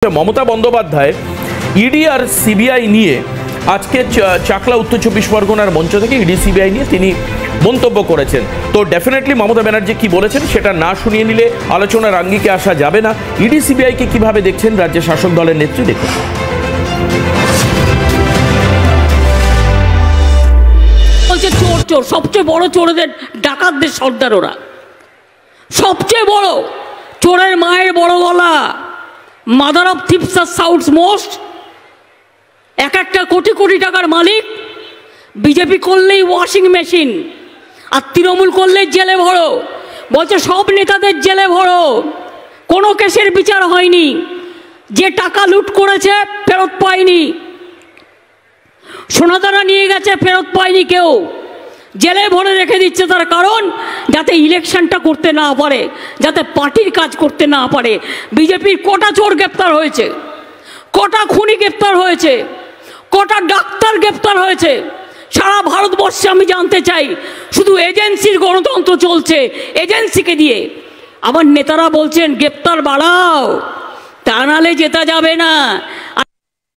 Mamata Bandyopadhyay ED আর CBI নিয়ে আজকে চাকলা উত্তর চব্বিশ পরগনার মঞ্চ থেকে ইডি সিবিআই নিয়ে তিনি মন্তব্য করেছেন। তো ডেফিনেটলি মমতা ব্যানার্জি কি বলেছেন সেটা না শুনিয়ে নিলে আলোচনার আঙ্গিকে আসা যাবে না। ইডি সিবিআইকে কিভাবে দেখছেন রাজ্যের শাসক দলের নেত্রী, দেখুন। চোর চোর সবচেয়ে বড় চোরদের ডাকাতদের সর্দার ওরা, সবচেয়ে বড় চোরের মায়ের বড় গলা। মাদার অফ থিপস আর সাউথস মোস্ট। এক একটা কোটি কোটি টাকার মালিক। বিজেপি করলেই ওয়াশিং মেশিন, আর তৃণমূল করলেই জেলে ভরো। বলছে সব নেতাদের জেলে ভরো, কোনো কেসের বিচার হয়নি। যে টাকা লুট করেছে ফেরত পায়নি, সোনাদানা নিয়ে গেছে ফেরত পায়নি কেউ, জেলে ভরে রেখে দিচ্ছে। তার কারণ যাতে ইলেকশনটা করতে না পারে, যাতে পার্টির কাজ করতে না পারে। বিজেপির কটা চোর গ্রেপ্তার হয়েছে, কটা খুনি গ্রেপ্তার হয়েছে, কটা ডাক্তার গ্রেপ্তার হয়েছে সারা ভারতবর্ষে আমি জানতে চাই। শুধু এজেন্সির গণতন্ত্র চলছে, এজেন্সিকে দিয়ে। আবার নেতারা বলছেন গ্রেপ্তার বাড়াও, তা নাহলে জেতা যাবে না।